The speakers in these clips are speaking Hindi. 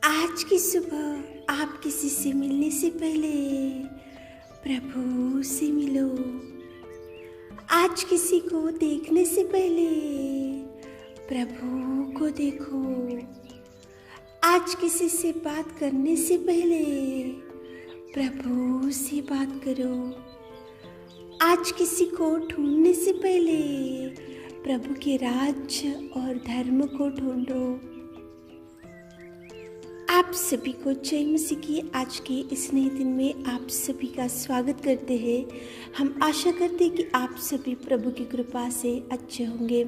आज की सुबह आप किसी से मिलने से पहले प्रभु से मिलो। आज किसी को देखने से पहले प्रभु को देखो। आज किसी से बात करने से पहले प्रभु से बात करो। आज किसी को ढूंढने से पहले प्रभु के राज्य और धर्म को ढूंढो। आप सभी को जय मसीह की आज के इस नए दिन में आप सभी का स्वागत करते हैं। हम आशा करते हैं कि आप सभी प्रभु की कृपा से अच्छे होंगे।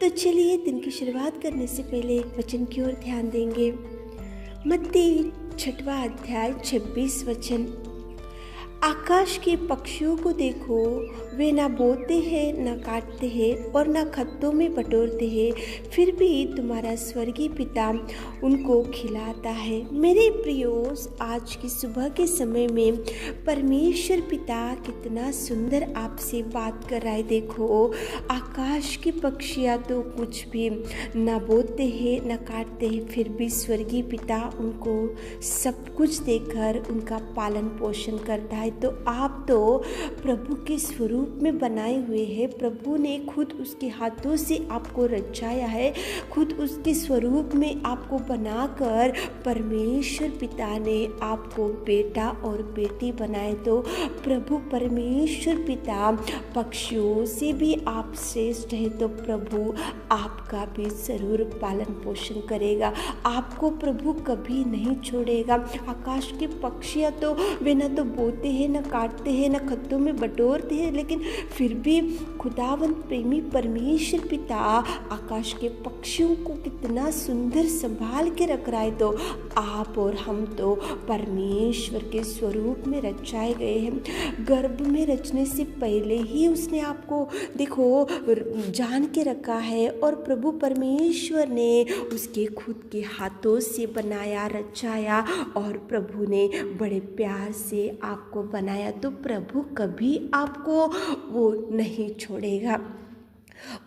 तो चलिए दिन की शुरुआत करने से पहले वचन की ओर ध्यान देंगे। मत्ती 6वां अध्याय 26 वचन। आकाश के पक्षियों को देखो, वे ना बोते हैं, ना काटते हैं और ना खत्तों में बटोरते हैं, फिर भी तुम्हारा स्वर्गीय पिता उनको खिलाता है। मेरे प्रियोस, आज की सुबह के समय में परमेश्वर पिता कितना सुंदर आपसे बात कर रहा है। देखो, आकाश के पक्षियाँ तो कुछ भी ना बोते हैं, ना काटते हैं, फिर भी स्वर्गीय पिता उनको सब कुछ देकर उनका पालन पोषण करता है। तो आप तो प्रभु के स्वरूप में बनाए हुए हैं। प्रभु ने खुद उसके हाथों से आपको रचाया है, खुद उसके स्वरूप में आपको बनाकर परमेश्वर पिता ने आपको बेटा और बेटी बनाए। तो प्रभु परमेश्वर पिता पक्षियों से भी आप श्रेष्ठ है। तो प्रभु आपका भी जरूर पालन पोषण करेगा, आपको प्रभु कभी नहीं छोड़ेगा। आकाश के पक्षियाँ तो वे न तो बोते हैं, न काटते हैं, न खत्तों में बटोरते हैं, लेकिन फिर भी खुदावंत प्रेमी परमेश्वर पिता आकाश के पक्षियों को कितना सुंदर संभाल के रख रहा है। तो आप और हम तो परमेश्वर के स्वरूप में रचाए गए हैं। गर्भ में रचने से पहले ही उसने आपको देखो जान के रखा है और प्रभु परमेश्वर ने उसके खुद के हाथों से बनाया, रचाया और प्रभु ने बड़े प्यार से आपको बनाया। तो प्रभु कभी आपको वो नहीं छोड़ेगा।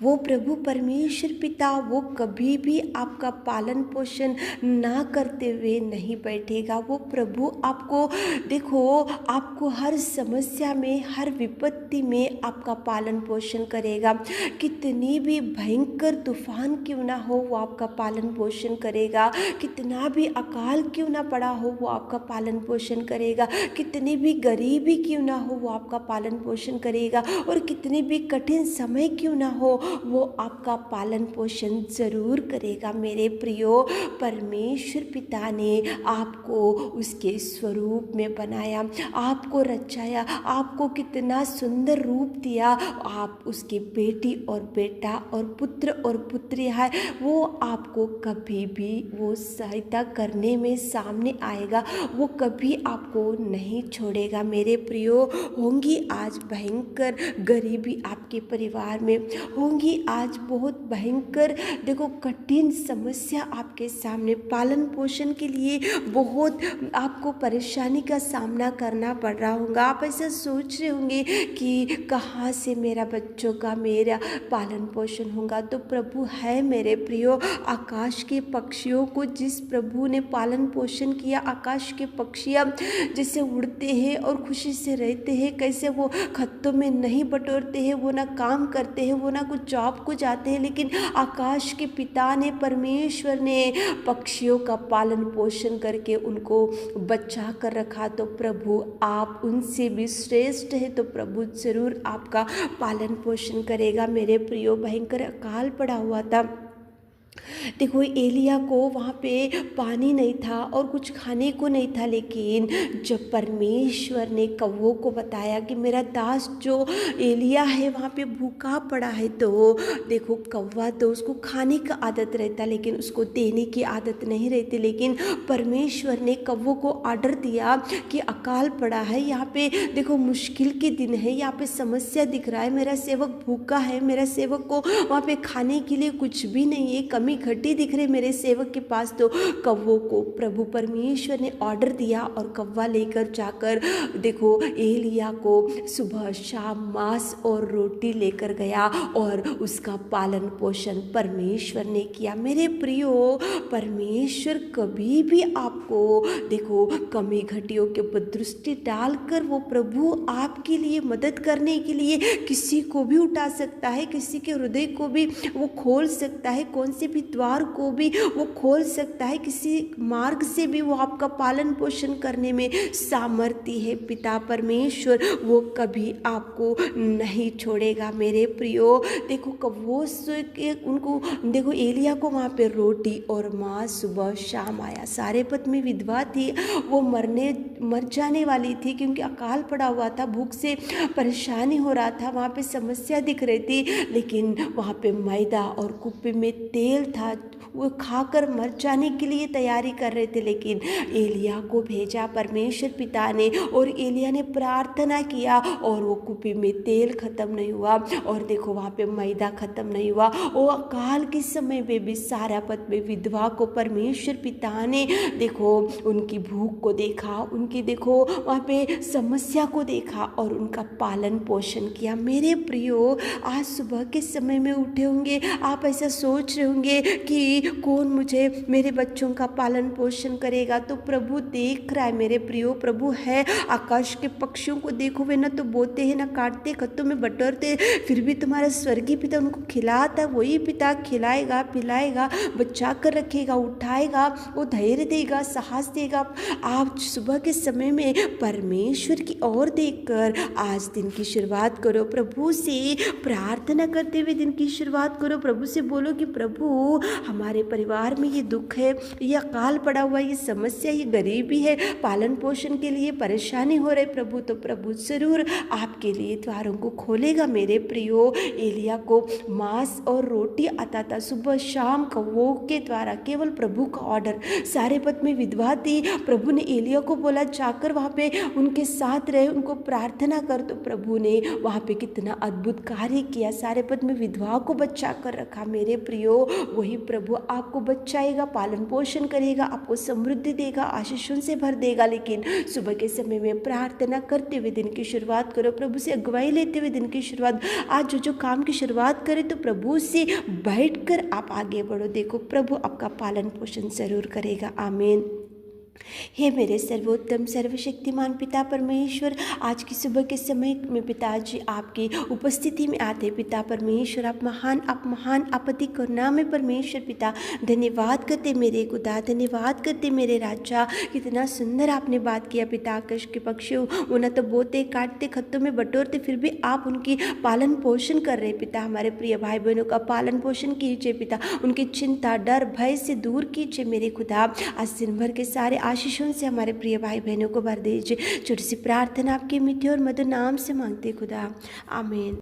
वो प्रभु परमेश्वर पिता वो कभी भी आपका पालन पोषण ना करते हुए नहीं बैठेगा। वो प्रभु आपको देखो, आपको हर समस्या में, हर विपत्ति में आपका पालन पोषण करेगा। कितनी भी भयंकर तूफान क्यों ना हो, वो आपका पालन पोषण करेगा। कितना भी अकाल क्यों ना पड़ा हो, वो आपका पालन पोषण करेगा। कितनी भी गरीबी क्यों ना हो, वो आपका पालन पोषण करेगा। और कितनी भी कठिन समय क्यों ना हो, वो आपका पालन पोषण जरूर करेगा। मेरे प्रियो, परमेश्वर पिता ने आपको उसके स्वरूप में बनाया, आपको रचाया, आपको कितना सुंदर रूप दिया। आप उसके बेटी और बेटा और पुत्र और पुत्री है। वो आपको कभी भी वो सहायता करने में सामने आएगा, वो कभी आपको नहीं छोड़ेगा। मेरे प्रियो, होंगी आज भयंकर गरीबी आपके परिवार में, होंगी आज बहुत भयंकर देखो कठिन समस्या आपके सामने, पालन पोषण के लिए बहुत आपको परेशानी का सामना करना पड़ रहा होगा। आप ऐसा सोच रहे होंगे कि कहाँ से मेरा बच्चों का मेरा पालन पोषण होगा। तो प्रभु है मेरे प्रियो। आकाश के पक्षियों को जिस प्रभु ने पालन पोषण किया, आकाश के पक्षियाँ जैसे उड़ते हैं और खुशी से रहते हैं, कैसे वो खत्तों में नहीं बटोरते हैं, वो ना काम करते हैं, वो ना कुछ जॉब को जाते हैं, लेकिन आकाश के पिता ने, परमेश्वर ने पक्षियों का पालन पोषण करके उनको बचा कर रखा। तो प्रभु आप उनसे भी श्रेष्ठ है। तो प्रभु जरूर आपका पालन पोषण करेगा। मेरे प्रियो, भयंकर अकाल पड़ा हुआ था। देखो, एलिया को वहाँ पे पानी नहीं था और कुछ खाने को नहीं था, लेकिन जब परमेश्वर ने कौवों को बताया कि मेरा दास जो एलिया है वहाँ पे भूखा पड़ा है, तो देखो कौवा तो उसको खाने का आदत रहता, लेकिन उसको देने की आदत नहीं रहती। लेकिन परमेश्वर ने कौवों को ऑर्डर दिया कि अकाल पड़ा है, यहाँ पे देखो मुश्किल के दिन है, यहाँ पे समस्या दिख रहा है, मेरा सेवक भूखा है, मेरा सेवक को वहाँ पे खाने के लिए कुछ भी नहीं है, कमी कमी घटी दिख रही मेरे सेवक के पास, तो कौवों को प्रभु परमेश्वर ने ऑर्डर दिया और कौवा लेकर जाकर देखो एलिया को सुबह शाम मांस और रोटी लेकर गया और उसका पालन पोषण परमेश्वर ने किया। मेरे प्रियो, परमेश्वर कभी भी आपको देखो कमी घटियों के ऊपर दृष्टि डालकर वो प्रभु आपके लिए मदद करने के लिए किसी को भी उठा सकता है, किसी के हृदय को भी वो खोल सकता है, कौन से भी द्वार को भी वो खोल सकता है, किसी मार्ग से भी वो आपका पालन पोषण करने में सामर्थ्य है। पिता परमेश्वर वो कभी आपको नहीं छोड़ेगा। मेरे प्रियो, देखो कौवों के उनको देखो एलिया को वहाँ पे रोटी और मांस सुबह शाम आया। सारेपत में विधवा थी, वो मर जाने वाली थी क्योंकि अकाल पड़ा हुआ था, भूख से परेशानी हो रहा था, वहाँ पे समस्या दिख रही थी, लेकिन वहाँ पे मैदा और कुप्पी में तेल था, वो खाकर मर जाने के लिए तैयारी कर रहे थे। लेकिन एलिया को भेजा परमेश्वर पिता ने और एलिया ने प्रार्थना किया और वो कुप्पी में तेल खत्म नहीं हुआ और देखो वहाँ पे मैदा खत्म नहीं हुआ। वो अकाल के समय में भी सारापत में विधवा को परमेश्वर पिता ने देखो उनकी भूख को देखा, उनकी देखो वहाँ पे समस्या को देखा और उनका पालन पोषण किया। मेरे प्रियो, आज सुबह के समय में उठे होंगे, आप ऐसा सोच रहे होंगे कि कौन मुझे मेरे बच्चों का पालन पोषण करेगा, तो प्रभु देख रहा है। मेरे प्रियो, प्रभु है। आकाश के पक्षियों को देखो, वे ना तो बोते हैं ना काटते, खत्तों में बटोरते, फिर भी तुम्हारा स्वर्गीय पिता उनको खिलाता। वही पिता खिलाएगा, पिलाएगा, बचा कर रखेगा, उठाएगा, वो धैर्य देगा, साहस देगा। आप सुबह के समय में परमेश्वर की ओर देखकर आज दिन की शुरुआत करो, प्रभु से प्रार्थना करते हुए दिन की शुरुआत करो। प्रभु से बोलो कि प्रभु हमारे परिवार में ये दुख है, ये अकाल पड़ा हुआ, ये समस्या, ये गरीबी है, पालन पोषण के लिए परेशानी हो रही प्रभु, तो प्रभु जरूर आपके लिए द्वारों को खोलेगा। मेरे प्रियो, एलिया को मांस और रोटी आता था सुबह शाम कौवों के द्वारा, केवल प्रभु का ऑर्डर। सारेपत में विधवा थी, प्रभु ने एलिया को बोला जाकर वहाँ पे उनके साथ रहे, उनको प्रार्थना कर, तो प्रभु ने वहाँ पे कितना अद्भुत कार्य किया, सारेपत में विधवा को बचा कर रखा। मेरे प्रियो, वही प्रभु आपको बचाएगा, पालन पोषण करेगा, आपको समृद्धि देगा, आशीषों से भर देगा। लेकिन सुबह के समय में प्रार्थना करते हुए दिन की शुरुआत करो, प्रभु से अगुवाई लेते हुए दिन की शुरुआत। आज जो काम की शुरुआत करें तो प्रभु से बैठकर आप आगे बढ़ो, देखो प्रभु आपका पालन पोषण जरूर करेगा। आमीन। हे मेरे सर्वोत्तम सर्वशक्तिमान पिता परमेश्वर, आज की सुबह के समय में पिताजी आपकी उपस्थिति में आते। पिता परमेश्वर, आप महान, आप अति करुणा में परमेश्वर पिता, धन्यवाद करते मेरे खुदा, धन्यवाद करते मेरे राजा। कितना सुंदर आपने बात किया पिता। आकाश के पक्षी वो न तो बोते, काटते, खत्तों में बटोरते, फिर भी आप उनकी पालन पोषण कर रहे पिता। हमारे प्रिय भाई बहनों का पालन पोषण कीजिए पिता, उनकी चिंता, डर, भय से दूर कीजिए मेरे खुदा। आज दिन भर के सारे आशीषों से हमारे प्रिय भाई बहनों को भर दीजिए। छोटी सी प्रार्थना आपके मीठे और मधुर नाम से मांगते खुदा, आमीन।